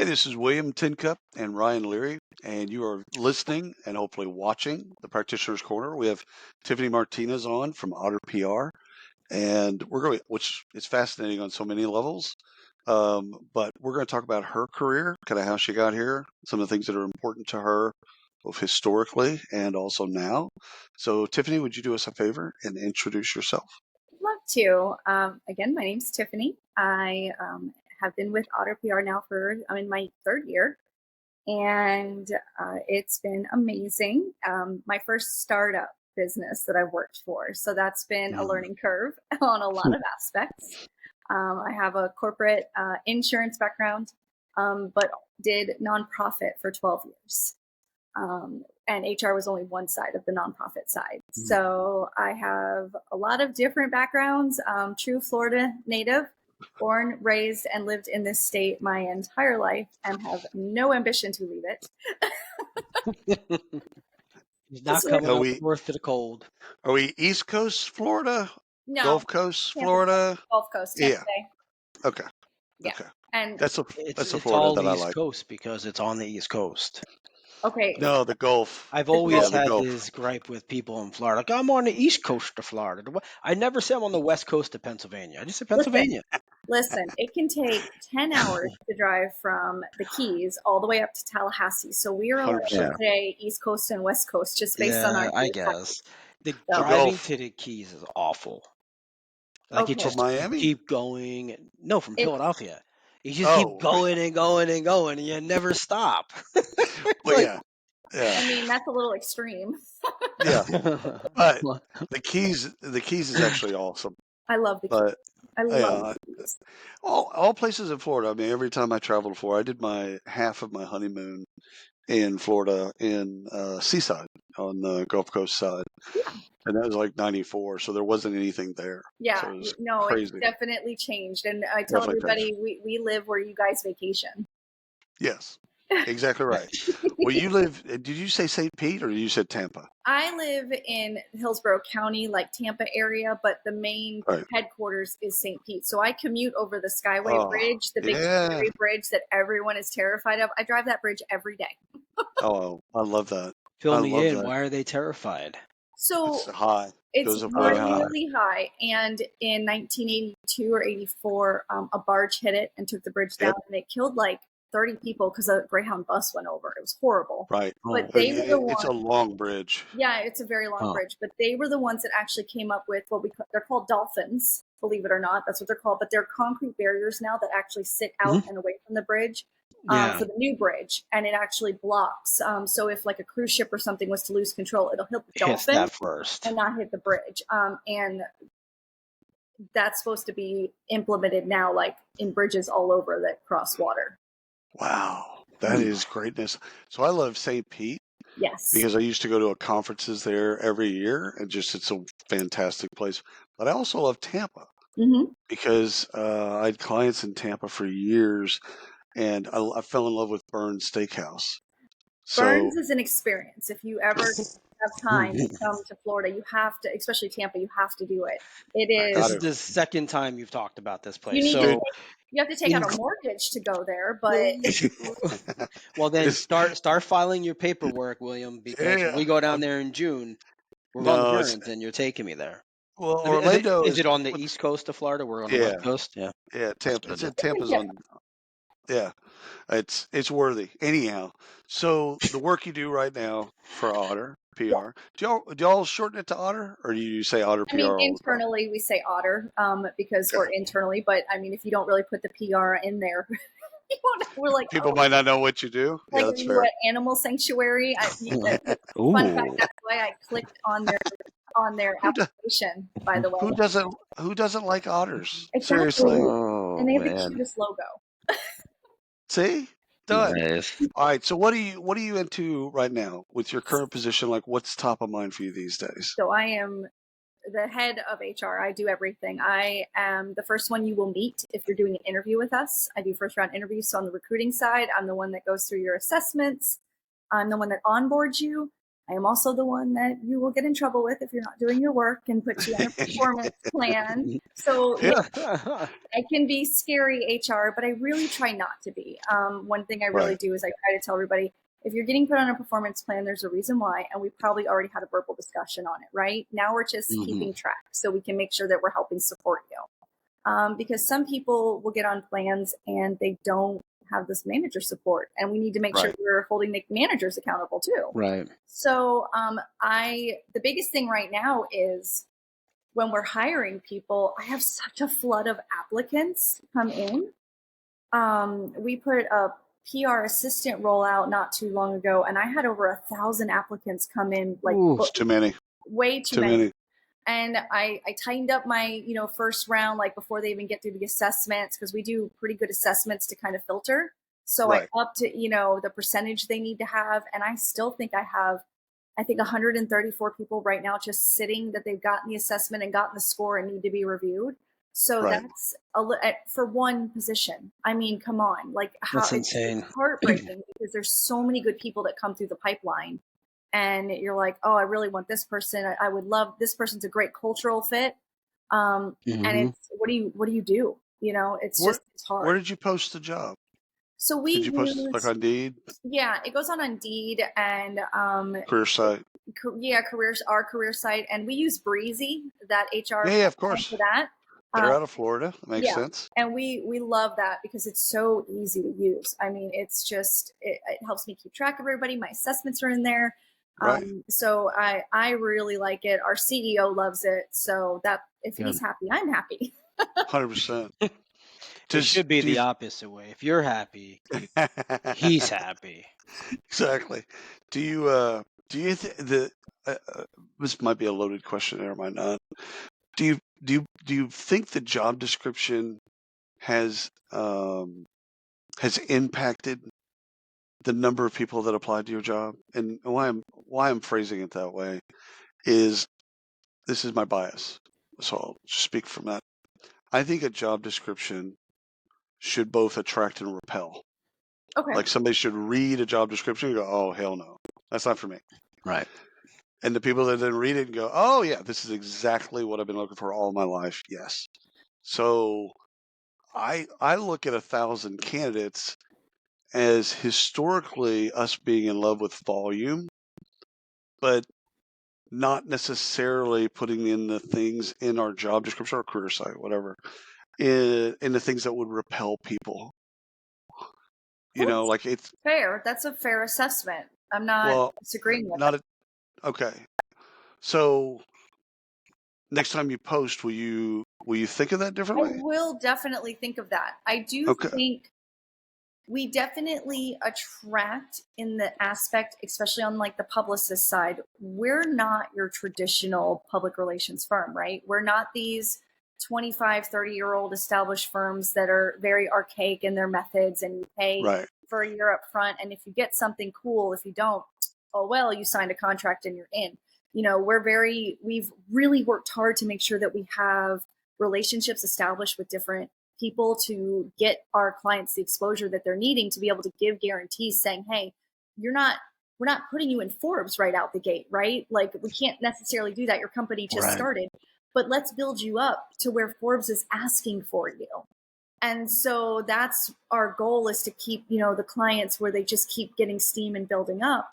this is William Tincup and Ryan Leary, and you are listening and hopefully watching the Practitioner's Corner. We have Tiffany Martinez on from Otter PR, and we're going, which is fascinating on so many levels. But we're going to talk about her career, kind of how she got here, some of the things that are important to her, both historically and also now. So, Tiffany, would you do us a favor and introduce yourself? Love to. Again, my name's Tiffany. I have been with Otter PR now I'm in my third year, and it's been amazing. My first startup business that I've worked for, so that's been a learning curve on a lot of aspects. I have a corporate insurance background, but did nonprofit for 12 years. And HR was only one side of the nonprofit side. So I have a lot of different backgrounds, true Florida native, born, raised, and lived in this state my entire life and have no ambition to leave it. He's not coming up north to the cold. Are we East Coast Florida? No. Gulf Coast Tampa Florida? Bay. Gulf Coast, Tampa Bay. Okay. Yeah. Okay. And that's it's Florida all that I East like. Coast because it's on the East Coast. Okay. No, the Gulf. I've always had this gripe with people in Florida. Like, I'm on the East Coast of Florida. I never say I'm on the West Coast of Pennsylvania. I just say Pennsylvania. Listen, it can take 10 hours to drive from the Keys all the way up to Tallahassee. So we are on today East Coast and West Coast just based on our I guess. The driving to the Keys is awful. Like, it just Miami? keep going. No, from Philadelphia. You just keep going and going and going, and you never stop. Yeah. I mean, that's a little extreme. Yeah, but the Keys is actually awesome. I love the Keys. I love the Keys. All places in Florida. I mean, every time I traveled to Florida, I did half of my honeymoon in Florida in Seaside on the Gulf Coast side. Yeah. And that was like 94, so there wasn't anything there. Yeah, so it's definitely changed. And I tell everybody, we live where you guys vacation. Yes, exactly right. Well, you live, did you say St. Pete or you said Tampa? I live in Hillsborough County, like Tampa area, but the main headquarters is St. Pete. So I commute over the Skyway Bridge, the big scary bridge that everyone is terrified of. I drive that bridge every day. Oh, I love that. Fill me in. Why are they terrified? So it's high. It's really high. And in 1982 or 84, a barge hit it and took the bridge down, and it killed like 30 people because a Greyhound bus went over. It was horrible. Right. But they were the ones. It's a long bridge. Yeah, it's a very long bridge. But they were the ones that actually came up with they're called dolphins, believe it or not. That's what they're called. But they're concrete barriers now that actually sit out and away from the bridge. For the new bridge, and it actually blocks. So if like a cruise ship or something was to lose control, it'll hit the dolphin first and not hit the bridge. And that's supposed to be implemented now, like in bridges all over that cross water. Wow, that is greatness. So I love St. Pete. Yes. Because I used to go to conferences there every year, and it's a fantastic place. But I also love Tampa because I had clients in Tampa for years. And I fell in love with Burns Steakhouse. Burns is an experience. If you ever have time to come to Florida, you have to, especially Tampa, you have to do it. It is. This is the second time you've talked about this place. You have to take out a mortgage to go there, but well, then start filing your paperwork, William, because when we go down there in June, we're going to Burns, and you're taking me there. Well, Orlando is it on the East Coast of Florida? We're on the West Coast. Yeah, Tampa. Tampa's on. Yeah, it's worthy. Anyhow, so the work you do right now for Otter PR, do y'all shorten it to Otter, or do you say Otter PR? I mean, internally we say Otter because we're internally, but I mean, if you don't really put the PR in there, we're like people might not know what you do. Like that's fair. Animal sanctuary. Fun fact, that's why I clicked on their application. By the way, who doesn't like otters? Exactly. Seriously, and they have the cutest logo. See, done. Nice. All right. So what are you into right now with your current position? Like, what's top of mind for you these days? So I am the head of HR. I do everything. I am the first one you will meet if you're doing an interview with us. I do first round interviews. So on the recruiting side, I'm the one that goes through your assessments. I'm the one that onboards you. I am also the one that you will get in trouble with if you're not doing your work and put you on a performance plan. So I can be scary HR, but I really try not to be. One thing I really do is I try to tell everybody, if you're getting put on a performance plan, there's a reason why, and we probably already had a verbal discussion on it, right? Now we're just keeping track so we can make sure that we're helping support you. Because some people will get on plans and they don't have this manager support, and we need to make sure we're holding the managers accountable too. Right. So the biggest thing right now is when we're hiring people, I have such a flood of applicants come in. We put a PR assistant rollout not too long ago, and I had over 1,000 applicants come in. Like, it's too many. Way too many. And I tightened up my, first round, like before they even get through the assessments, because we do pretty good assessments to kind of filter. So I upped, the percentage they need to have. And I still think I have, 134 people right now just sitting that they've gotten the assessment and gotten the score and need to be reviewed. So that's for one position. I mean, come on, like that's insane. It's heartbreaking because there's so many good people that come through the pipeline. And you're like, oh, I really want this person. I would love this person's a great cultural fit. And it's what do you do? It's hard. Where did you post the job? So did you post like on Indeed? Yeah, it goes on Indeed and career site. Yeah, our career site, and we use Breezy, that HR. Yeah, of course. For that. They're out of Florida. That makes sense. And we love that because it's so easy to use. I mean, it's just it helps me keep track of everybody. My assessments are in there. So I really like it. Our CEO loves it. So that if he's happy, I'm happy. 100%. It should be the opposite way. If you're happy, he's happy. Exactly. Do you this might be a loaded question, or might not. Do you think the job description has impacted the number of people that applied to your job? And why I'm phrasing it that way is this is my bias. So I'll speak from that. I think a job description should both attract and repel. Okay. Like somebody should read a job description and go, oh, hell no, that's not for me. Right. And the people that didn't read it and go, oh, yeah, this is exactly what I've been looking for all my life. Yes. So I look at 1,000 candidates as historically us being in love with volume, but not necessarily putting in the things in our job description or career site, whatever, in the things that would repel people. Like it's fair. That's a fair assessment. I'm not disagreeing with it. Okay. So next time you post, will you think of that differently? I will definitely think of that. I do think we definitely attract in the aspect, especially on like the publicist side. We're not your traditional public relations firm, right? We're not these 25, 30-year-old established firms that are very archaic in their methods and you pay for a year up front. And if you get something cool, if you don't, oh, well, you signed a contract and you're in. We've really worked hard to make sure that we have relationships established with different people to get our clients the exposure that they're needing to be able to give guarantees saying, hey, we're not putting you in Forbes right out the gate, right? Like we can't necessarily do that. Your company just started, but let's build you up to where Forbes is asking for you. And so that's our goal, is to keep, the clients where they just keep getting steam and building up.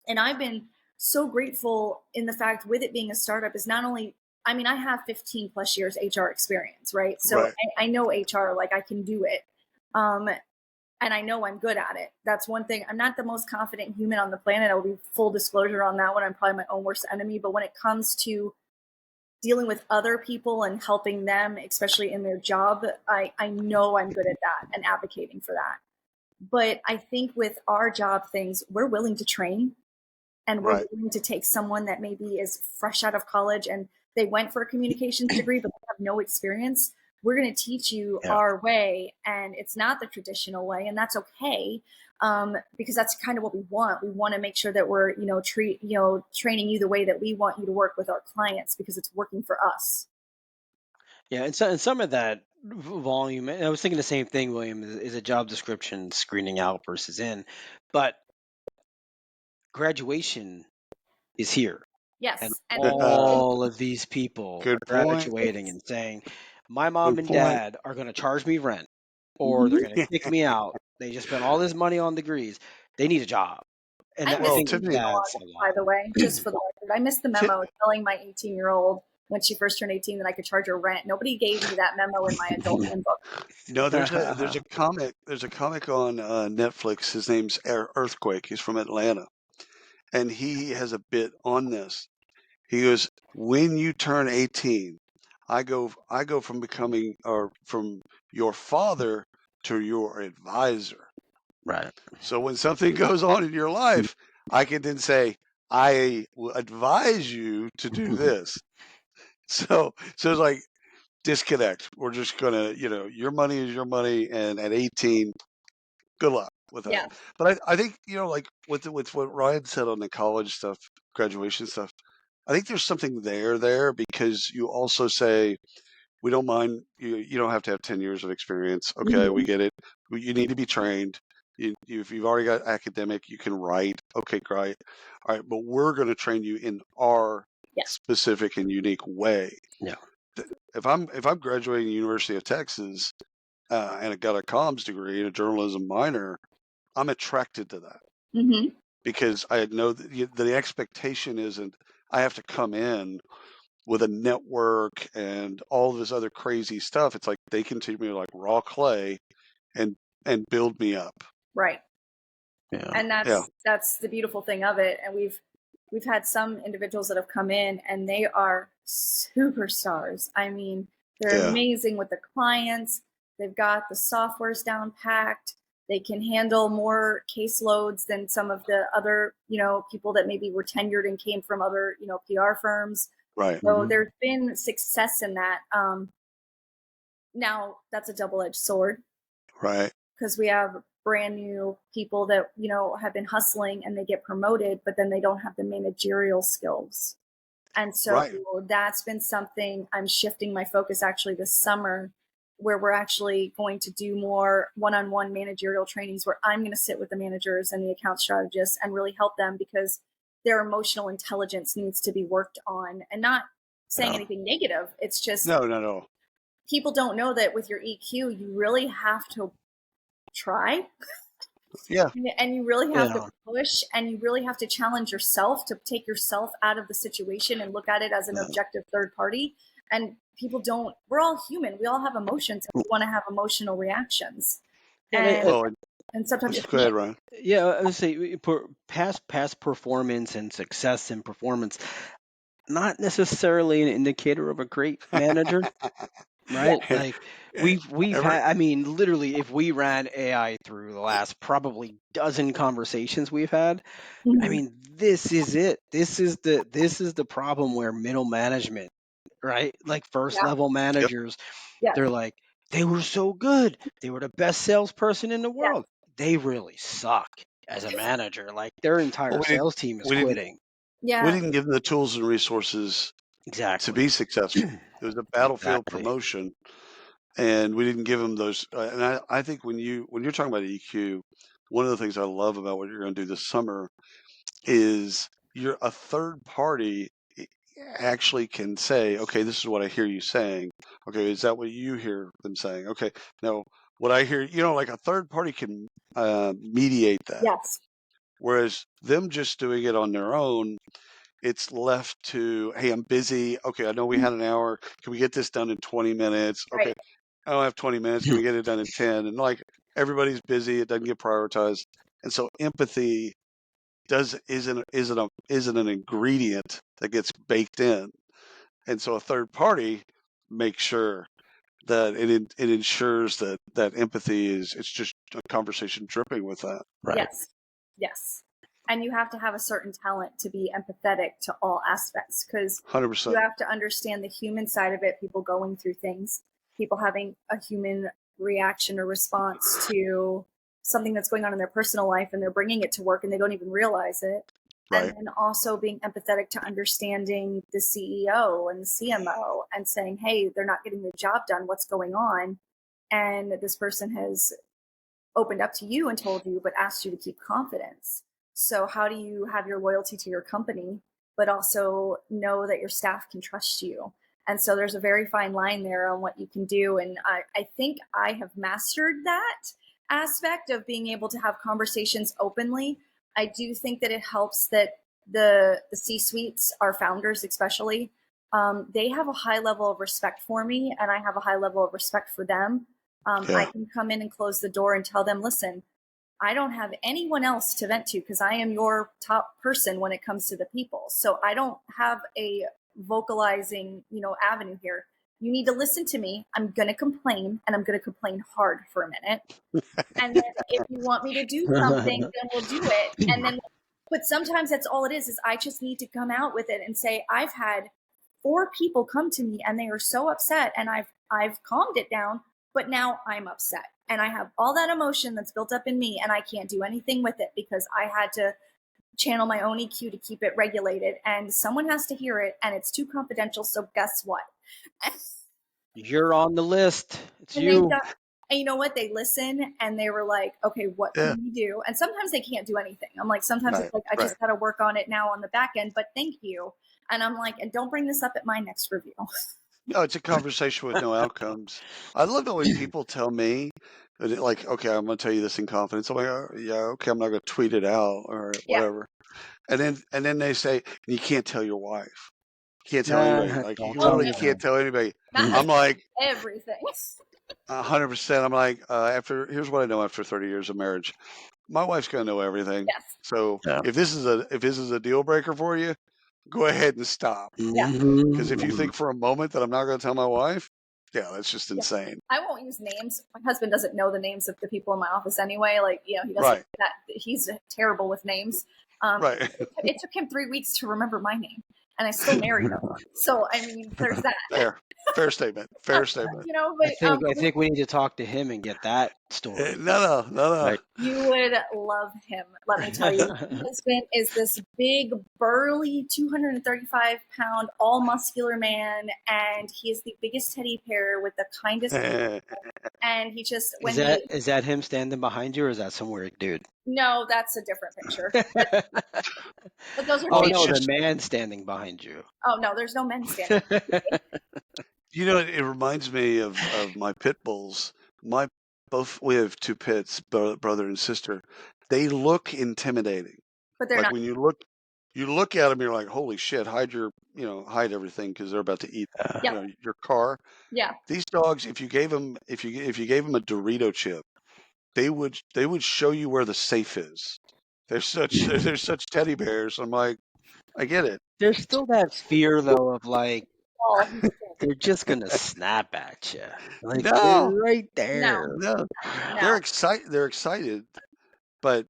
And I've been so grateful in the fact with it being a startup is not only, I have 15 plus years HR experience, right? So I know HR, like I can do it. And I know I'm good at it. That's one thing. I'm not the most confident human on the planet. I'll be full disclosure on that one. I'm probably my own worst enemy. But when it comes to dealing with other people and helping them, especially in their job, I know I'm good at that and advocating for that. But I think with our job things, we're willing to train, and we're willing to take someone that maybe is fresh out of college and they went for a communications degree, but they have no experience. We're going to teach you our way, and it's not the traditional way, and that's okay, because that's kind of what we want. We want to make sure that we're, training you the way that we want you to work with our clients, because it's working for us. Yeah, and some of that volume, and I was thinking the same thing, William, is a job description screening out versus in, but graduation is here. Yes. And all of these people Good are point. graduating and saying, my mom Good and point. dad are going to charge me rent, or they're going to kick me out. They just spent all this money on degrees. They need a job. And I think Tiffany, that's a lot. By the way, just for the record, I missed the memo telling my 18-year-old when she first turned 18 that I could charge her rent. Nobody gave me that memo in my adult handbook. No, there's a comic. There's a comic on Netflix. His name's Earthquake. He's from Atlanta, and he has a bit on this. He goes, when you turn 18, I go from becoming or from your father to your advisor. Right. So when something goes on in your life, I can then say, I will advise you to do this. So it's like disconnect. We're just gonna, your money is your money, and at 18, good luck with that. Yeah. But I think, like with what Ryan said on the college stuff, graduation stuff, I think there's something there because you also say, we don't mind, you don't have to have 10 years of experience. Okay, we get it. You need to be trained. If you've already got academic, you can write. Okay, great. All right, but we're going to train you in our specific and unique way. Yeah. If I'm graduating the University of Texas and I got a comms degree and a journalism minor, I'm attracted to that because I know that the expectation isn't I have to come in with a network and all this other crazy stuff. It's like they can treat me like raw clay and build me up. Right. Yeah. And that's the beautiful thing of it. And we've had some individuals that have come in and they are superstars. I mean, they're amazing with the clients. They've got the softwares down packed. They can handle more caseloads than some of the other, people that maybe were tenured and came from other, PR firms. Right. So there's been success in that. Now that's a double-edged sword. Right. Because we have brand new people that, have been hustling and they get promoted, but then they don't have the managerial skills. And so that's been something I'm shifting my focus actually this summer, where we're actually going to do more one-on-one managerial trainings where I'm going to sit with the managers and the account strategists and really help them because their emotional intelligence needs to be worked on, and not saying anything negative. It's just no. People don't know that with your EQ, you really have to try. Yeah. And you really have to push, and you really have to challenge yourself to take yourself out of the situation and look at it as an objective third party. And people don't, we're all human. We all have emotions and we want to have emotional reactions. And sometimes go ahead, Ryan. Yeah, I would say past performance and success in performance, not necessarily an indicator of a great manager. Right? Like we've had, I mean, literally, if we ran AI through the last probably dozen conversations we've had, I mean, this is it. This is the problem where middle management, right? Like first level managers, they're like, they were so good. They were the best salesperson in the world. They really suck as a manager. Like their entire sales team is quitting. We didn't give them the tools and resources to be successful. It was a battlefield promotion, and we didn't give them those. And I think when you're talking about EQ, one of the things I love about what you're going to do this summer is you're a third party actually can say, okay, this is what I hear you saying. Okay, is that what you hear them saying? Okay, no, what I hear, like a third party can mediate that. Yes. Whereas them just doing it on their own, it's left to, hey, I'm busy. Okay, I know we had an hour. Can we get this done in 20 minutes? Okay, I don't have 20 minutes. Can we get it done in 10? And like everybody's busy, it doesn't get prioritized. And so empathy isn't an ingredient that gets baked in. And so a third party makes sure that it ensures that empathy it's just a conversation dripping with that. Right. Yes. And you have to have a certain talent to be empathetic to all aspects, because 100%. you have to understand the human side of it, people going through things, people having a human reaction or response to something that's going on in their personal life, and they're bringing it to work and they don't even realize it. Right. And then also being empathetic to understanding the CEO and the CMO and saying, hey, they're not getting the job done. What's going on? And this person has opened up to you and told you, but asked you to keep confidence. So how do you have your loyalty to your company but also know that your staff can trust you. And so there's a very fine line there on what you can do. And I think I have mastered that aspect of being able to have conversations openly. I do think that it helps that the C-suites, our founders especially, they have a high level of respect for me, and I have a high level of respect for them. I can come in and close the door and tell them, listen, I don't have anyone else to vent to because I am your top person when it comes to the people. So I don't have a vocalizing, avenue here. You need to listen to me. I'm going to complain, and I'm going to complain hard for a minute. And then if you want me to do something, then we'll do it. And then, but sometimes that's all it is I just need to come out with it and say, I've had 4 people come to me and they are so upset, and I've calmed it down, but now I'm upset. And I have all that emotion that's built up in me, and I can't do anything with it because I had to channel my own EQ to keep it regulated. And someone has to hear it, and it's too confidential. So guess what? You're on the list. It's and you. And you know what? They listen, and they were like, okay, what can we do? And sometimes they can't do anything. I'm like, sometimes it's like, I just got to work on it now on the back end, but thank you. And I'm like, and don't bring this up at my next review. No, it's a conversation with no outcomes. I love it when people tell me, like, okay, I'm going to tell you this in confidence. I'm like, oh, yeah, okay, I'm not going to tweet it out or whatever. And then they say, you can't tell your wife. You can't tell anybody. Like, you literally can't tell anybody. I'm like, everything. 100%. I'm like, here's what I know after 30 years of marriage. My wife's going to know everything. Yes. So if this is a deal breaker for you, go ahead and stop. Yeah. Because if you think for a moment that I'm not going to tell my wife, yeah, that's just insane. I won't use names. My husband doesn't know the names of the people in my office anyway. Like, he doesn't. He's terrible with names. Right. It took him 3 weeks to remember my name, and I still married him. So I mean, there's that. Fair statement. But, I think we need to talk to him and get that story. No. Right. You would love him. Let me tell you, my husband is this big, burly, 235-pound, all muscular man, and he is the biggest teddy bear with the kindest. And he just is that him standing behind you, or is that some weird dude? No, that's a different picture. But those are the man standing behind you. Oh no, there's no men standing. It reminds me of my pit bulls. We have 2 pits, brother and sister. They look intimidating, but they're like not. when you look at them, you're like, holy shit, hide everything because they're about to eat your car. Yeah. These dogs, if you gave them a Dorito chip, they would show you where the safe is. They're such teddy bears. I'm like, I get it. There's still that fear though of like, they're just gonna snap at you. Like, they're right there. No. They're excited, but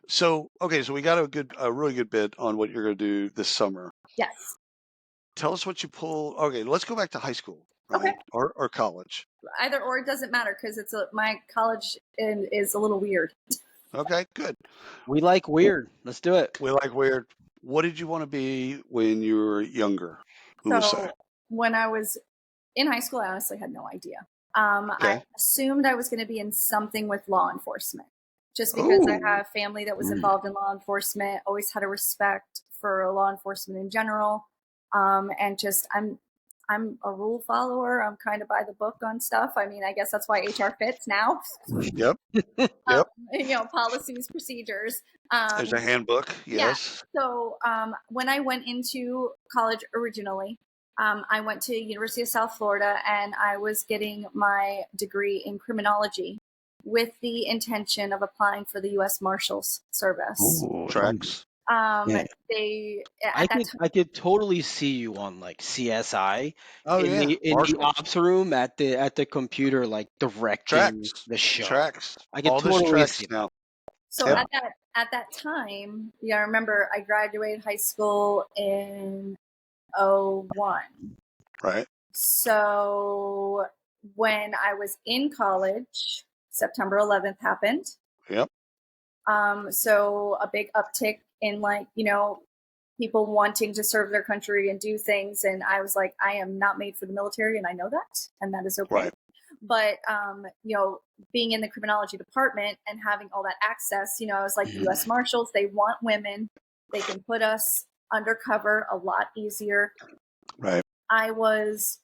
so we got a really good bit on what you're going to do this summer. Yes. Tell us what you pull. Okay, let's go back to high school, right? Okay. Or college. Either or, it doesn't matter because my college is a little weird. Okay, good. We like weird. Let's do it. We like weird. What did you want to be when you were younger? When I was in high school, I honestly had no idea. I assumed I was going to be in something with law enforcement, just because I have family that was involved in law enforcement. Always had a respect for law enforcement in general, and just I'm a rule follower. I'm kind of by the book on stuff. I mean, I guess that's why HR fits now. Yep. Policies, procedures. There's a handbook. Yes. Yeah. So when I went into college originally, I went to University of South Florida, and I was getting my degree in criminology with the intention of applying for the U.S. Marshals Service. Tracks. I could totally see you on like CSI in the ops room at the computer, like directing the show. Tracks. I could totally see now. So at that time, I remember I graduated high school in 2001. Right. So when I was in college, September 11th happened. Yep. So a big uptick in people wanting to serve their country and do things. And I was like, I am not made for the military, and I know that, and that is okay. Right. But, being in the criminology department and having all that access, I was like, the U.S. Marshals, they want women. They can put us undercover a lot easier. Right. I was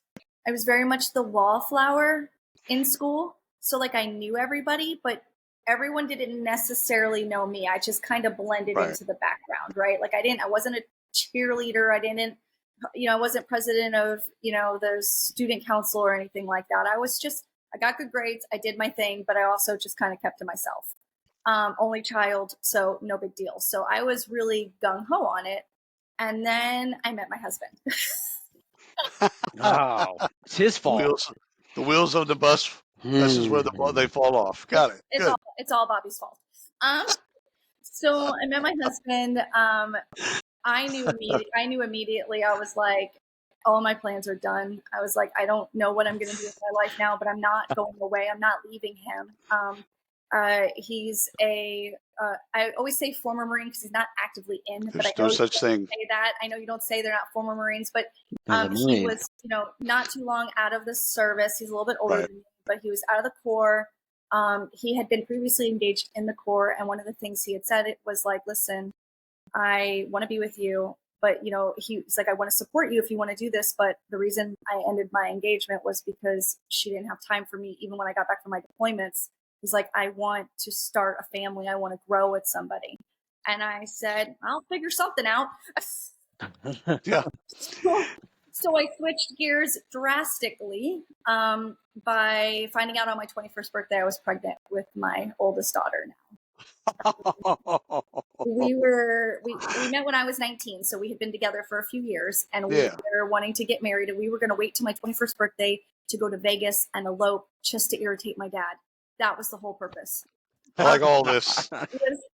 very much the wallflower in school. So like I knew everybody, but everyone didn't necessarily know me. I just kind of blended Right. into the background, right? Like I wasn't a cheerleader. I wasn't president of, the student council or anything like that. I got good grades. I did my thing, but I also just kind of kept to myself. Only child, so no big deal. So I was really gung ho on it. And then I met my husband. Oh, it's his fault. The wheels of the bus. This is where they fall off. Got it. Good. It's all Bobby's fault. So I met my husband. I knew immediately. I was like, all my plans are done. I was like, I don't know what I'm going to do with my life now, but I'm not going away. I'm not leaving him. He's I always say former Marine because he's not actively in. There's but I no such thing. Say that. I know you don't say they're not former Marines, but He was, not too long out of the service. He's a little bit older than me, but he was out of the Corps. He had been previously engaged in the Corps, and one of the things he had said it was like, "Listen, I want to be with you, but he's like, I want to support you if you want to do this. But the reason I ended my engagement was because she didn't have time for me, even when I got back from my deployments. He's like, I want to start a family. I want to grow with somebody." And I said, I'll figure something out. Yeah. So I switched gears drastically by finding out on my 21st birthday I was pregnant with my oldest daughter now. We met when I was 19, so we had been together for a few years, and we were wanting to get married, and we were going to wait till my 21st birthday to go to Vegas and elope just to irritate my dad. That was the whole purpose. I like all this.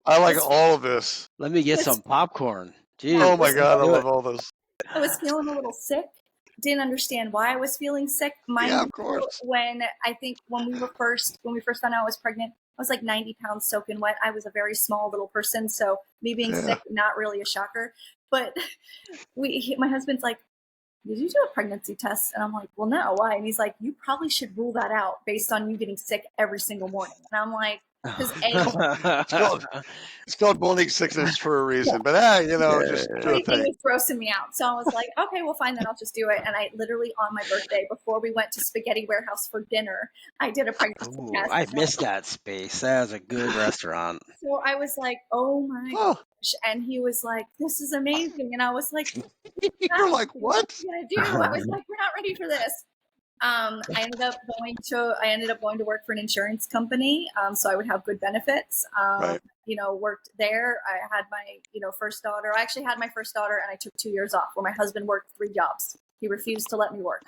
I like all of this. Let me get some popcorn. Jeez. Oh my God, I love all this. I was feeling a little sick. Didn't understand why I was feeling sick. Yeah, of course. When we first found out I was pregnant, I was like 90 pounds soaking wet. I was a very small little person, so me being sick, not really a shocker. But my husband's like, "Did you do a pregnancy test?" And I'm like, "Well, no, why?" And he's like, "You probably should rule that out based on you getting sick every single morning." And I'm like, because it's called morning sickness for a reason, but just do a thing. It was grossing me out. So I was like, okay, well, fine, then I'll just do it. And I literally, on my birthday, before we went to Spaghetti Warehouse for dinner, I did a pregnancy test. I missed that space. That was a good restaurant. So I was like, oh my gosh. And he was like, "This is amazing." And I was like, "You're like, what are you gonna do?" I was like, "We're not ready for this." I ended up going to work for an insurance company, so I would have good benefits. Worked there. I had my first daughter. I actually had my first daughter, and I took 2 years off. Where my husband worked 3 jobs. He refused to let me work.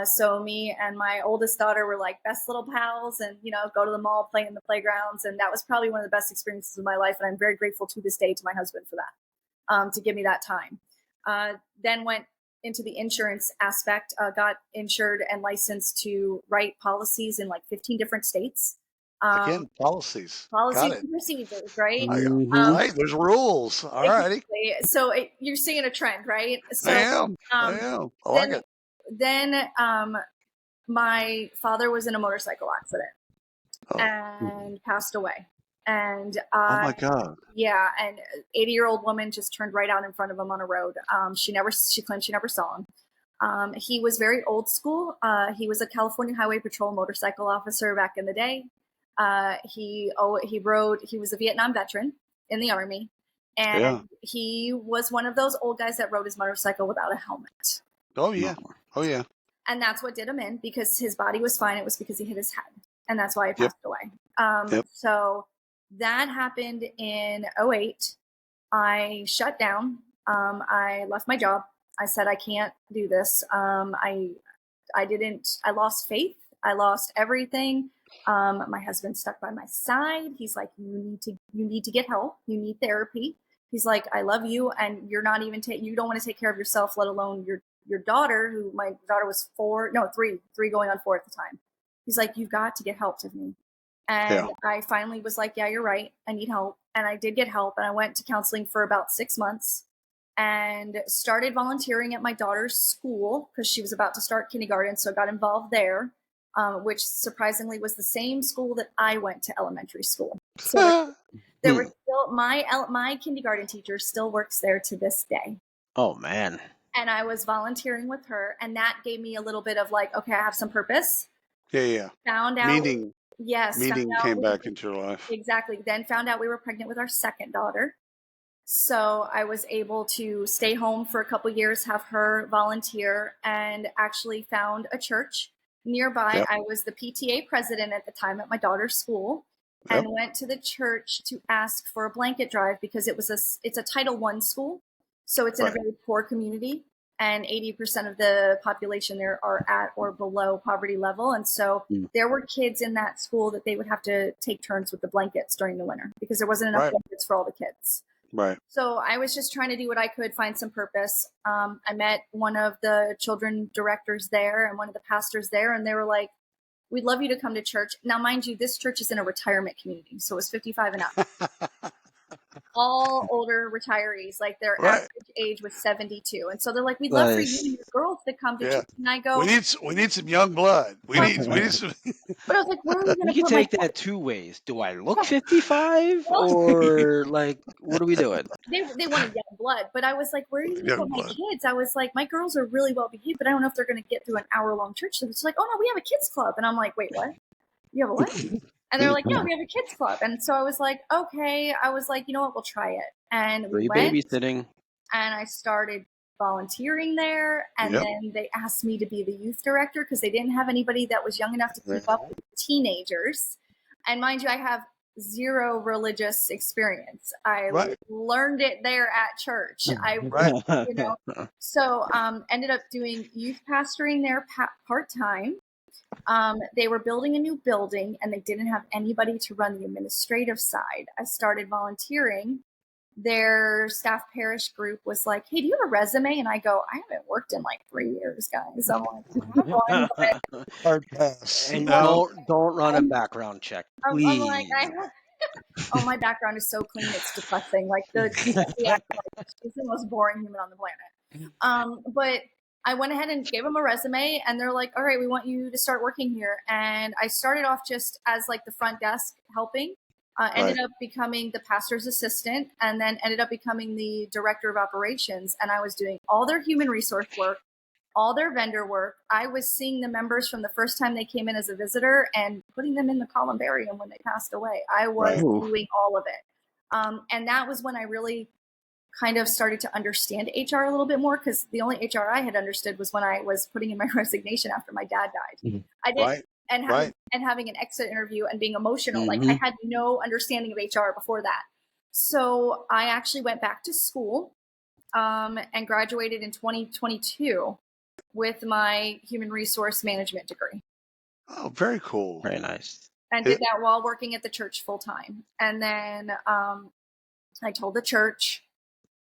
So me and my oldest daughter were like best little pals, and go to the mall, play in the playgrounds, and that was probably one of the best experiences of my life. And I'm very grateful to this day to my husband for that, to give me that time. Then went into the insurance aspect, got insured and licensed to write policies in like 15 different states. Again, policies and procedures, right? Right, there's rules. All righty. So you're seeing a trend, right? So, I am. I like it. Then my father was in a motorcycle accident and passed away. And oh my God. Yeah, and 80-year-old woman just turned right out in front of him on a road. She claimed she never saw him. He was very old school. He was a California Highway Patrol motorcycle officer back in the day. He was a Vietnam veteran in the Army, and he was one of those old guys that rode his motorcycle without a helmet. Oh yeah. And that's what did him in, because his body was fine. It was because he hit his head, and that's why he passed away. So that happened in 2008. I shut down. I left my job. I said, I can't do this. I lost faith. I lost everything. My husband stuck by my side. He's like, you need to get help. You need therapy. He's like, I love you, and you're not even you don't want to take care of yourself, let alone your daughter, who my daughter was 3 going on 4 at the time. He's like, you've got to get help, Tiffany. And I finally was like, yeah, you're right. I need help. And I did get help. And I went to counseling for about 6 months and started volunteering at my daughter's school because she was about to start kindergarten. So I got involved there, which surprisingly was the same school that I went to elementary school. So There were still my kindergarten teacher still works there to this day. Oh man. And I was volunteering with her, and that gave me a little bit of like, okay, I have some purpose. Yeah. Found out, Meaning found out came back into your life. Exactly. Then found out we were pregnant with our second daughter. So I was able to stay home for a couple years, have her volunteer, and actually found a church nearby. Yep. I was the PTA president at the time at my daughter's school, and went to the church to ask for a blanket drive because it's a Title I school, so it's in a very poor community, and 80% of the population there are at or below poverty level, and so there were kids in that school that they would have to take turns with the blankets during the winter because there wasn't enough blankets for all the kids. Right. So I was just trying to do what I could, find some purpose. I met one of the children directors there and one of the pastors there, and they were like, "We'd love you to come to church." Now, mind you, this church is in a retirement community, so it was 55 and up. All older retirees, like their average age was 72, and so they're like, "We'd love for you and your girls to come to church." And I go, "We need some young blood. We need some." But I was like, "Where are we going to?" You can take that two ways. Do I look 55, or like, what are we doing? They wanted young blood, but I was like, "Where are you going to put my kids?" I was like, "My girls are really well behaved, but I don't know if they're going to get through an hour-long church." So it's like, "Oh no, we have a kids club," and I'm like, "Wait, what? You have a what?" And they're like, "Yeah, we have a kids club." And so I was like, "Okay." I was like, "You know what? We'll try it." And we went, babysitting, and I started volunteering there. And then they asked me to be the youth director because they didn't have anybody that was young enough to keep up with teenagers. And mind you, I have zero religious experience. I learned it there at church. So ended up doing youth pastoring there part-time. They were building a new building and they didn't have anybody to run the administrative side. I started volunteering. Their staff parish group was like, "Hey, do you have a resume?" And I go, "I haven't worked in like 3 years, guys." I'm like, hard pass. And don't run a background check, please. I'm like, oh, my background is so clean, it's depressing. Like she's the most boring human on the planet. But I went ahead and gave them a resume, and they're like, "All right, we want you to start working here." And I started off just as like the front desk helping. Ended up becoming the pastor's assistant, and then ended up becoming the director of operations. And I was doing all their human resource work, all their vendor work. I was seeing the members from the first time they came in as a visitor and putting them in the columbarium when they passed away. I was doing all of it. And that was when I really kind of started to understand HR a little bit more, because the only HR I had understood was when I was putting in my resignation after my dad died. I did. And having an exit interview and being emotional. Like I had no understanding of HR before that. So I actually went back to school and graduated in 2022 with my human resource management degree. Oh, very cool. Very nice. And did that while working at the church full time. And then I told the church,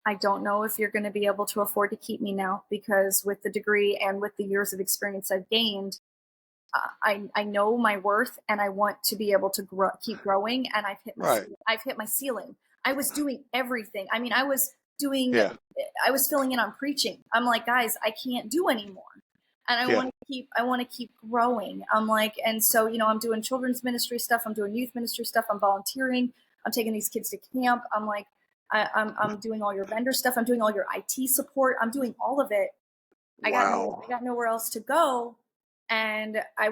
"I don't know if you're going to be able to afford to keep me now, because with the degree and with the years of experience I've gained, I know my worth, and I want to be able to keep growing. And I've hit my ceiling. I was doing everything. I mean, I was filling in on preaching. I'm like, guys, I can't do anymore. And I want to keep growing. I'm like, and so, I'm doing children's ministry stuff. I'm doing youth ministry stuff. I'm volunteering. I'm taking these kids to camp. I'm like, I'm doing all your vendor stuff. I'm doing all your IT support. I'm doing all of it. I got nowhere else to go. And I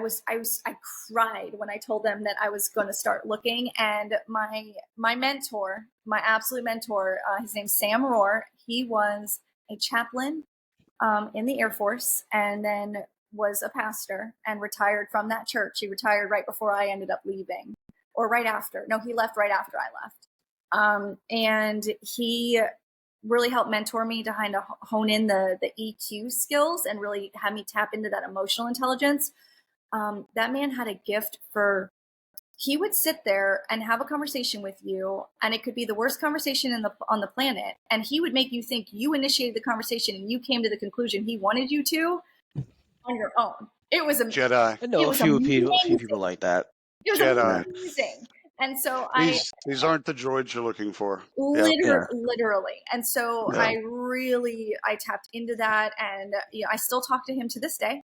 cried when I told them that I was going to start looking. And my mentor, my absolute mentor, his name's Sam Rohr. He was a chaplain in the Air Force, and then was a pastor and retired from that church. He retired right before I ended up leaving, or right after. No, he left right after I left. And he really helped mentor me to kind of hone in the EQ skills and really have me tap into that emotional intelligence. That man had a gift he would sit there and have a conversation with you, and it could be the worst conversation on the planet, and he would make you think you initiated the conversation and you came to the conclusion he wanted you to on your own. It was Jedi. I know a few people like that. It was amazing. And so these aren't the droids you're looking for. Literally. And so I tapped into that, and I still talk to him to this day.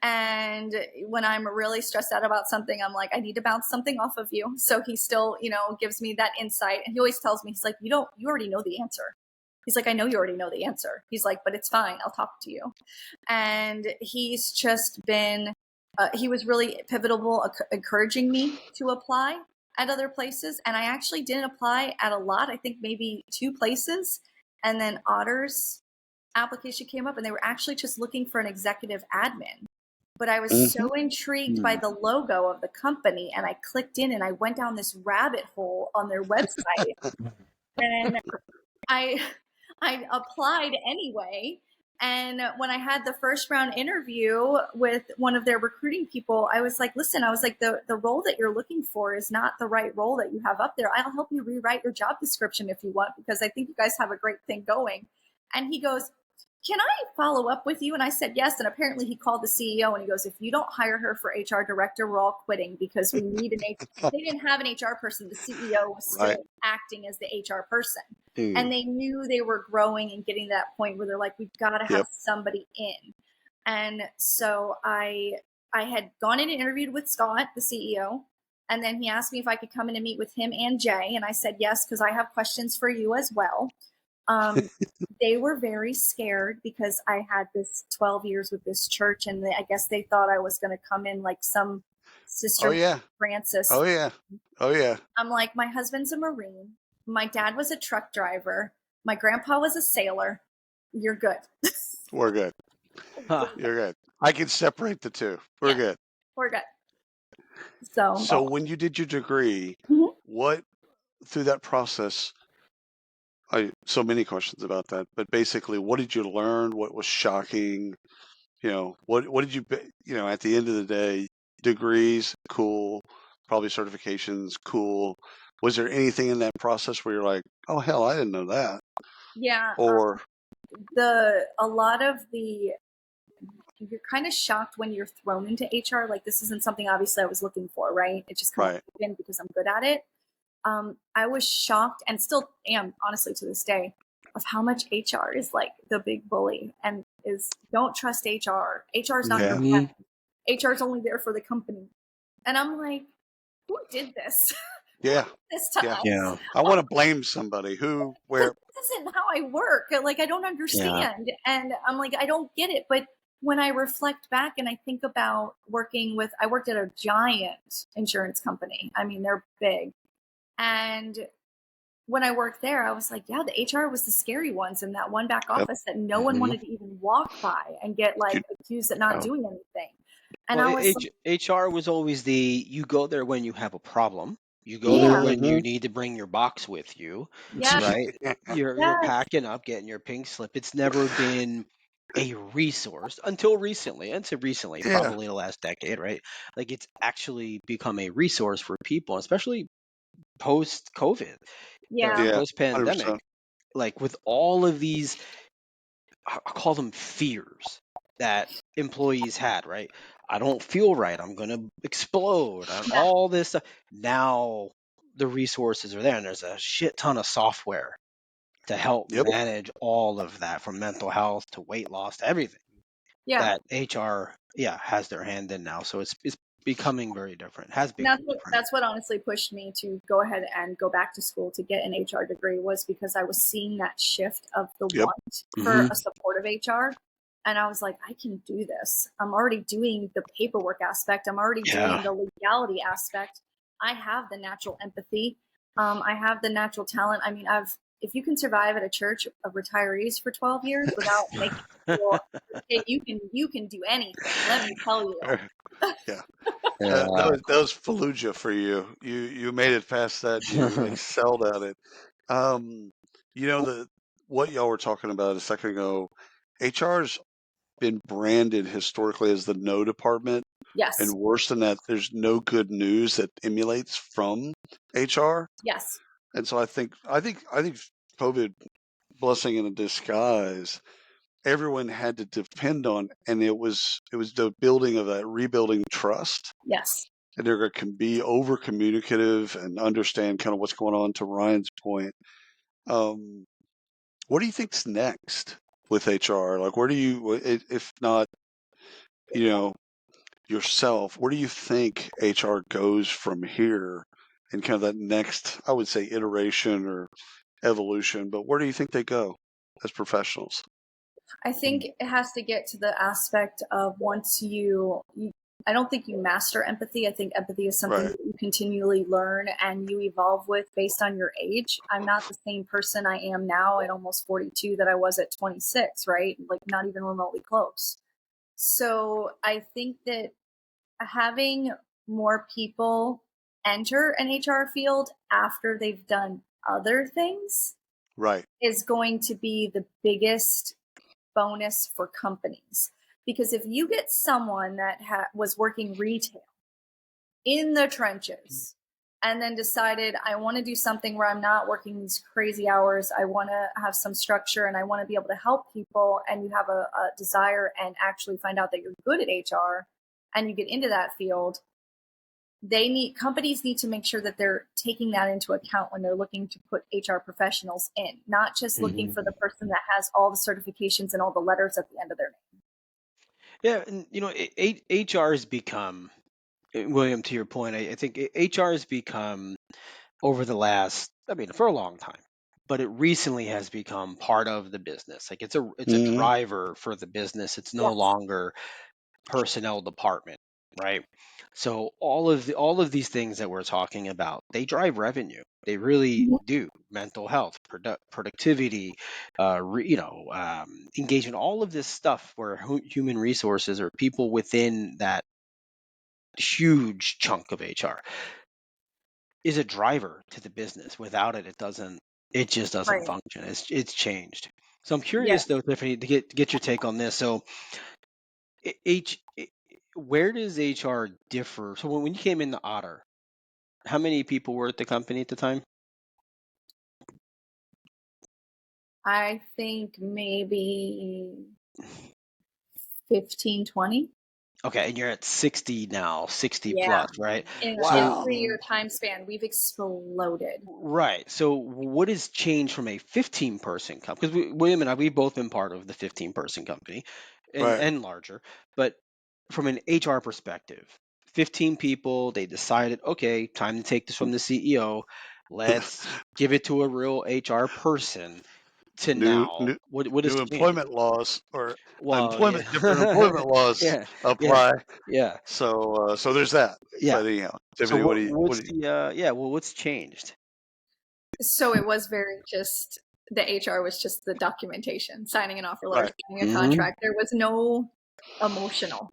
And when I'm really stressed out about something, I'm like, I need to bounce something off of you. So he still, gives me that insight. And he always tells me, he's like, you already know the answer. He's like, I know you already know the answer. He's like, but it's fine. I'll talk to you. And he's just been, he was really pivotal, encouraging me to apply at other places. And I actually didn't apply at a lot. I think maybe 2 places. And then Otter's application came up and they were actually just looking for an executive admin. But I was so intrigued by the logo of the company, and I clicked in and I went down this rabbit hole on their website, and I applied anyway. And when I had the first round interview with one of their recruiting people, I was like, listen, the role that you're looking for is not the right role that you have up there. I'll help you rewrite your job description if you want, because I think you guys have a great thing going. And he goes, can I follow up with you? And I said, yes. And apparently he called the CEO and he goes, if you don't hire her for HR director, we're all quitting, because we need they didn't have an HR person. The CEO was still acting as the HR person. And they knew they were growing and getting to that point where they're like, we've got to have somebody in. And so I had gone in and interviewed with Scott, the CEO. And then he asked me if I could come in and meet with him and Jay. And I said, yes, because I have questions for you as well. They were very scared because I had this 12 years with this church, and I guess they thought I was going to come in like some sister Francis. Oh yeah. I'm like, my husband's a Marine. My dad was a truck driver. My grandpa was a sailor. You're good. We're good. You're good. I can separate the two. We're good. We're good. So when you did your degree, what through that process? So many questions about that, but basically, what did you learn? What was shocking? What did you, at the end of the day, degrees, cool, probably certifications, cool. Was there anything in that process where you're like, oh, hell, I didn't know that? Yeah. Or You're kind of shocked when you're thrown into HR. Like, this isn't something obviously I was looking for, right? It just comes in because I'm good at it. I was shocked, and still am, honestly, to this day, of how much HR is like the big bully, and don't trust HR. HR is not your friend. HR is only there for the company. And I'm like, who did this? Yeah. This to us? Yeah. I want to blame somebody. Who, where? This isn't how I work. Like, I don't understand. And I'm like, I don't get it. But when I reflect back and I think about I worked at a giant insurance company. I mean, they're big. And when I worked there, I was like, yeah, the HR was the scary ones in that one back office that no one wanted to even walk by and get accused of not doing anything. And HR was always you go there when you have a problem. You go there when you need to bring your box with you, right? You're packing up, getting your pink slip. It's never been a resource until recently. And so recently, probably the last decade, right? Like, it's actually become a resource for people, especially post-COVID, post-pandemic. 100%. Like, with all of these, I call them fears that employees had, right? I don't feel right. I'm going to explode. All this stuff. Now the resources are there, and there's a shit ton of software to help manage all of that, from mental health to weight loss to everything. That HR, has their hand in now. So it's becoming very different. That's what honestly pushed me to go ahead and go back to school to get an HR degree, was because I was seeing that shift of the want for a supportive HR. And I was like, I can do this. I'm already doing the paperwork aspect. I'm already doing the legality aspect. I have the natural empathy. I have the natural talent. I mean, if you can survive at a church of retirees for 12 years without making people, hey, you can do anything. Let me tell you. That was Fallujah for you. You made it past that. You excelled at it. What y'all were talking about a second ago, HR's been branded historically as the no department. Yes. And worse than that, there's no good news that emulates from HR. Yes. And so I think COVID, blessing in a disguise, everyone had to depend on, and it was the building of that rebuilding trust. Yes. And they're going to be over communicative and understand kind of what's going on. To Ryan's point, what do you think's next with HR? Like, where do you, if not, yourself, where do you think HR goes from here in kind of that next, I would say, iteration or evolution, but where do you think they go as professionals? I think it has to get to the aspect of once I don't think you master empathy. I think empathy is something Right. that you continually learn and you evolve with based on your age. I'm not the same person I am now at almost 42 that I was at 26, right? Like not even remotely close. So I think that having more people enter an HR field after they've done other things Right. is going to be the biggest bonus for companies. Because if you get someone that was working retail in the trenches and then decided, I want to do something where I'm not working these crazy hours, I want to have some structure and I want to be able to help people, and you have a desire and actually find out that you're good at HR and you get into that field, companies need to make sure that they're taking that into account when they're looking to put HR professionals in, not just looking for the person that has all the certifications and all the letters at the end of their name. Yeah, and HR has become, William, to your point, I think HR has become over the last, I mean, for a long time, but it recently has become part of the business. Like it's a Mm-hmm. driver for the business. It's no Yes. longer personnel department, right? So all of these things that we're talking about, they drive revenue. They really Mhm. do. Mental health, productivity, engagement, all of this stuff where human resources or people within that huge chunk of HR is a driver to the business. Without it, it just doesn't Right. function. It's changed. So I'm Yeah. curious though, Tiffany, to get your take on this. So I- H, I- where does HR differ? So when you came into Otter, how many people were at the company at the time? I think maybe 15, 20. Okay, and you're at 60 now, 60 Yeah. plus, right? In a So Wow. 3-year time span, we've exploded. right. So what has changed from a 15 person company? Because William and I, we've both been part of the 15-person company and Right. and larger, but from an HR perspective, 15 people, they decided, okay, time to take this from the CEO. Let's give it to a real HR person. To new now, new what has new changed? employment laws or Well, different yeah, employment laws yeah, yeah, apply. yeah, So there's that. yeah. But anyhow, So Tiffany, what what's do you the yeah? Well, what's changed? So it was very just the HR was just the documentation, signing an offer letter, right, signing a Hmm. contract. There was no emotional.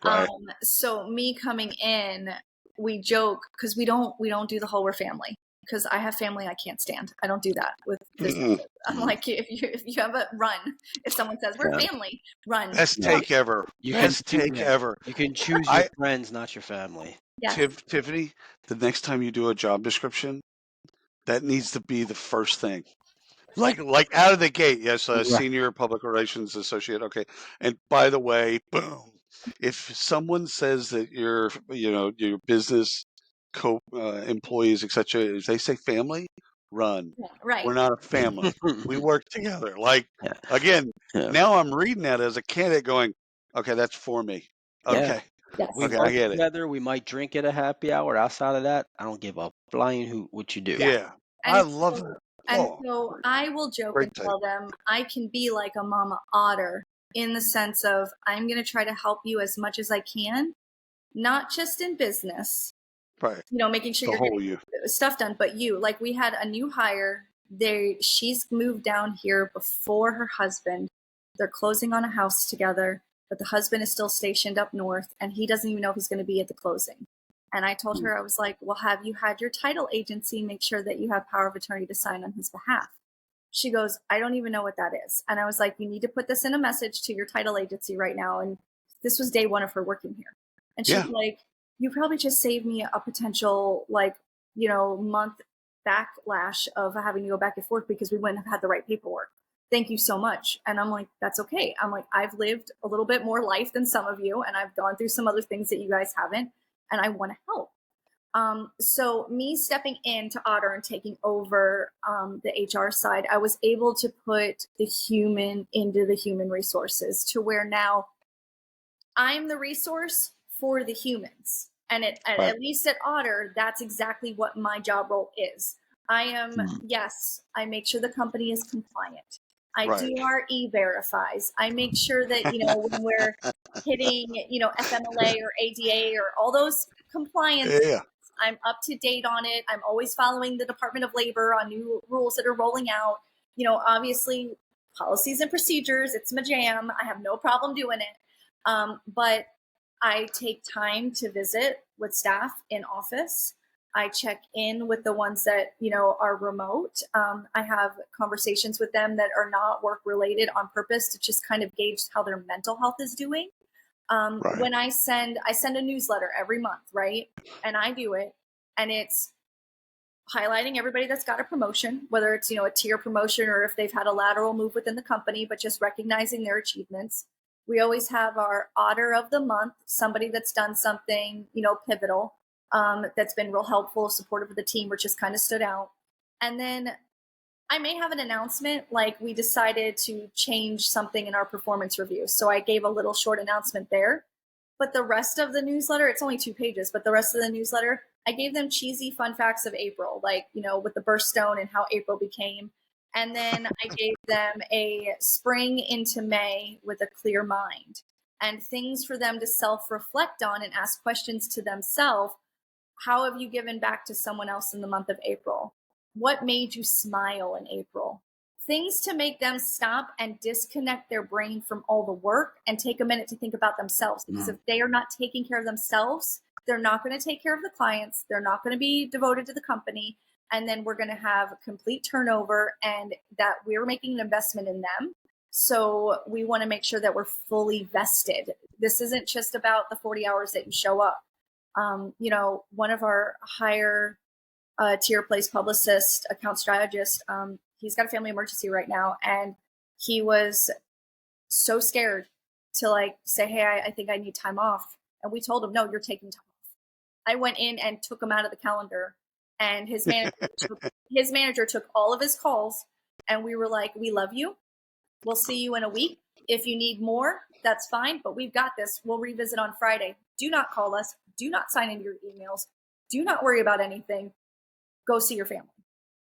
right. So me coming in, we joke because we don't do the whole we're family, because I have family I can't stand. I don't do that with Mm-mm. businesses. I'm like, if you have a run, if someone says we're Yeah, family, run. Best yeah. take ever. You can Best take ever. you can choose your I friends, not your family. Yes. Tiffany, the next time you do a job description, that needs to be the first thing. Like out of the gate, yes, Right. senior public relations associate. Okay, and by the way, boom. If someone says that your business employees, etc., if they say family, run. Yeah, right. We're not a family. We work together. Like Yeah, again, yeah, now I'm reading that as a candidate, going, okay, that's for me. yeah. Okay, Yes. We okay, I work get it. together. We might drink at a happy hour. Outside of that, I don't give a flying hoot what you do. Yeah. Yeah, I And love so, that. and Oh, so I will joke great and take. tell them I can be like a mama otter in the sense of I'm going to try to help you as much as I can, not just in business, Right, making sure the you're whole getting you. stuff done, but like we had a new hire. She's moved down here before her husband. They're closing on a house together, but the husband is still stationed up north and he doesn't even know if he's going to be at the closing. And I told her, I was like, well, have you had your title agency make sure that you have power of attorney to sign on his behalf? She goes, I don't even know what that is. And I was like, you need to put this in a message to your title agency right now. And this was day one of her working here. And she's Yeah, like, you probably just saved me a potential month backlash of having to go back and forth because we wouldn't have had the right paperwork. Thank you so much. And I'm like, that's okay. I'm like, I've lived a little bit more life than some of you, and I've gone through some other things that you guys haven't, and I want to help. So me stepping into Otter and taking over the HR side, I was able to put the human into the human resources to where now I'm the resource for the humans. And at least at Otter, that's exactly what my job role is. I am, yes, I make sure the company is compliant. I do our e-verifies. I make sure that, when we're hitting, FMLA or ADA or all those compliance, I'm up to date on it. I'm always following the Department of Labor on new rules that are rolling out. Obviously policies and procedures, it's my jam. I have no problem doing it. But I take time to visit with staff in office. I check in with the ones that, are remote. I have conversations with them that are not work related on purpose to just kind of gauge how their mental health is doing. When I send a newsletter every month, right? And I do it, and it's highlighting everybody that's got a promotion, whether it's, a tier promotion or if they've had a lateral move within the company, but just recognizing their achievements. We always have our Otter of the month, somebody that's done something, pivotal, that's been real helpful, supportive of the team, or just kind of stood out. And then I may have an announcement, like we decided to change something in our performance review. So I gave a little short announcement there. But the rest of the newsletter, it's only 2 pages, but the rest of the newsletter, I gave them cheesy fun facts of April, like, with the birthstone and how April became. And then I gave them a spring into May with a clear mind and things for them to self-reflect on and ask questions to themselves. How have you given back to someone else in the month of April? What made you smile in April? Things to make them stop and disconnect their brain from all the work and take a minute to think about themselves. Because if they are not taking care of themselves, they're not going to take care of the clients. They're not going to be devoted to the company. And then we're going to have complete turnover, and that we're making an investment in them. So we want to make sure that we're fully vested. This isn't just about the 40 hours that you show up. One of our higher tier place publicist, account strategist, he's got a family emergency right now, and he was so scared to say, hey, I think I need time off. And we told him, no, you're taking time off. I went in and took him out of the calendar, and his manager took all of his calls, and we were like, we love you. We'll see you in a week. If you need more, that's fine, but we've got this. We'll revisit on Friday. Do not call us. Do not sign into your emails. Do not worry about anything. Go see your family.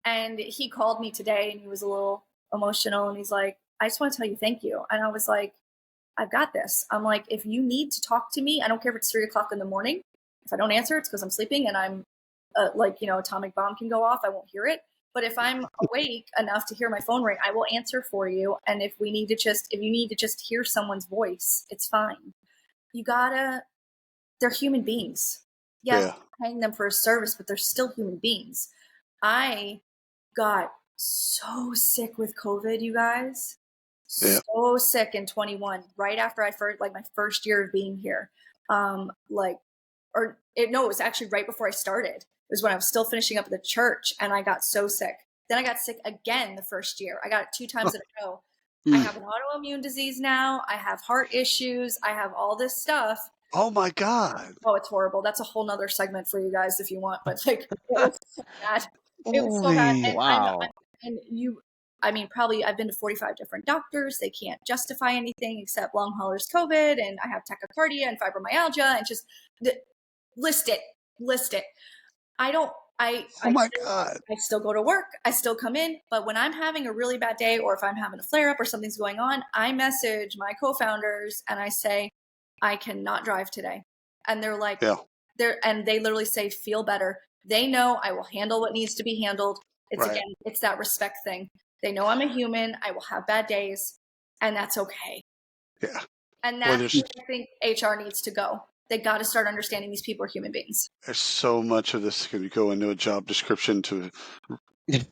And he called me today, and he was a little emotional, and he's like, I just want to tell you thank you. And I was like, I've got this. I'm like, if you need to talk to me, I don't care if it's 3:00 in the morning. If I don't answer, it's because I'm sleeping, and I'm atomic bomb can go off. I won't hear it. But if I'm awake enough to hear my phone ring, I will answer for you. And if you need to just hear someone's voice, it's fine. They're human beings. Yes, paying them for a service, but they're still human beings. I got so sick with COVID, you guys. So sick in 21, right after my first year of being here. It was actually right before I started. It was when I was still finishing up at the church, and I got so sick. Then I got sick again the first year. I got it 2 times in a row. I have an autoimmune disease now. I have heart issues. I have all this stuff. Oh my God. Oh, it's horrible. That's a whole nother segment for you guys if you want, but it was so bad. It was so bad. And, wow. Probably I've been to 45 different doctors. They can't justify anything except long haulers COVID, and I have tachycardia and fibromyalgia, and just list it. God. I still go to work. I still come in. But when I'm having a really bad day, or if I'm having a flare up or something's going on, I message my co-founders and I say, I cannot drive today. And they're like, and they literally say, feel better. They know I will handle what needs to be handled. It's that respect thing. They know I'm a human. I will have bad days, and that's okay. Yeah. And that's where I think HR needs to go. They got to start understanding these people are human beings. There's so much of this could go into a job description to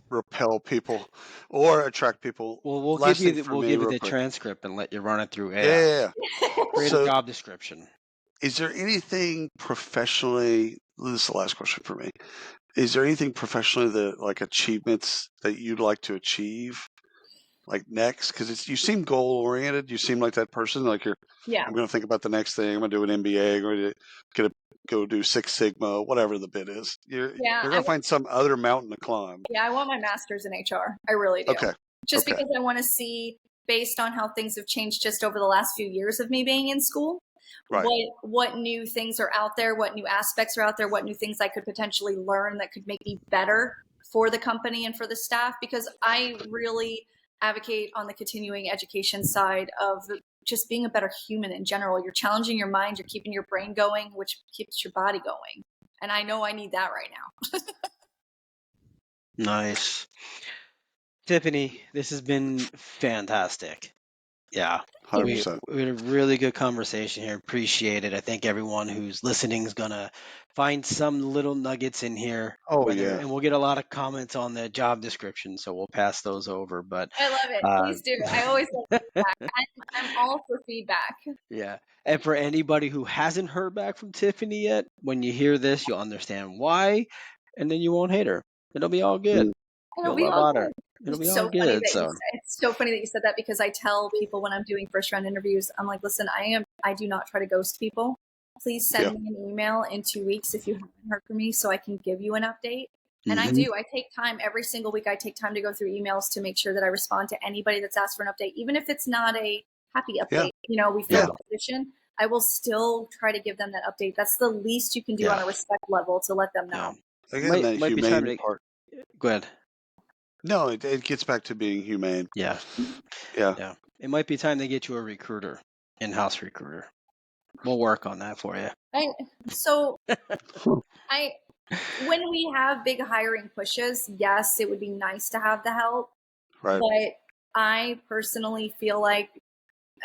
repel people or attract people. Well, we'll give you the transcript and let you run it through AI. Yeah. Create a job description. Is there anything professionally? This is the last question for me. Is there anything professionally that achievements that you'd like to achieve? Next, because you seem goal oriented. You seem like that person. I'm going to think about the next thing. I'm going to do an MBA. I'm going to go do Six Sigma, whatever the bit is. You're going to find some other mountain to climb. Yeah, I want my master's in HR. I really do. Okay. Just because I want to see, based on how things have changed just over the last few years of me being in school, Right. what new things are out there, what new aspects are out there, what new things I could potentially learn that could make me better for the company and for the staff, because I really advocate on the continuing education side of just being a better human in general. You're challenging your mind, you're keeping your brain going, which keeps your body going. And I know I need that right now. Nice. Tiffany, this has been fantastic. Yeah. We 100%. had a really good conversation here. Appreciate it. I think everyone who's listening is going to find some little nuggets in here. Oh, yeah. And we'll get a lot of comments on the job description, so we'll pass those over. But I love it. Please do. I always love feedback. I'm all for feedback. yeah. And for anybody who hasn't heard back from Tiffany yet, when you hear this, you'll understand why, and then you won't hate her. It'll be all good. It'll You'll be love all Otter. good. It'll be It's all so funny good. that it's so funny that you said that, because I tell people when I'm doing first round interviews, I'm like, listen, I do not try to ghost people. Please send me an email in 2 weeks if you haven't heard from me, so I can give you an update. And I do. I take time every single week. I take time to go through emails to make sure that I respond to anybody that's asked for an update, even if it's not a happy update. You know, we filled the position. I will still try to give them that update. That's the least you can do on a respect level, to let them know. Again, that might be time humane to part. go ahead. No, it gets back to being humane. Yeah. Yeah. It might be time to get you a recruiter, in-house recruiter. We'll work on that for you. When we have big hiring pushes, yes, it would be nice to have the help. Right. But I personally feel like,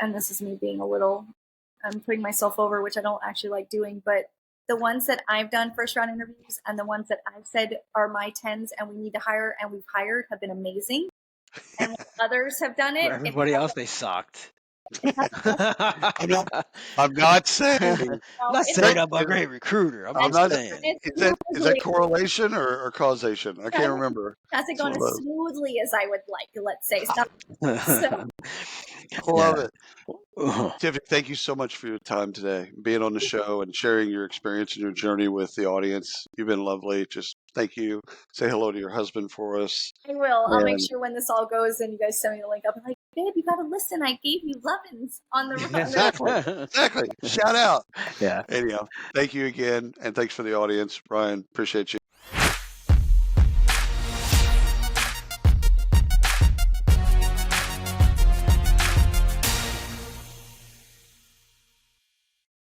and this is me being I'm putting myself over, which I don't actually like doing, but the ones that I've done first round interviews and the ones that I've said are my 10s and we need to hire and we've hired have been amazing. And when others have done it, everybody else, they sucked. I'm not saying. Not saying I'm a great recruiter. I'm not saying. Is that correlation or causation? I can't remember. Hasn't gone as smoothly as I would like, let's say. Love it. Tiffany, thank you so much for your time today, being on the show and sharing your experience and your journey with the audience. You've been lovely. Just thank you. Say hello to your husband for us. I will. I'll make sure when this all goes and you guys send me the link, I'll be like, babe, you got to listen. I gave you lovin's on the Exactly. Shout out. Yeah. Anyhow, thank you again. And thanks for the audience. Brian, appreciate you.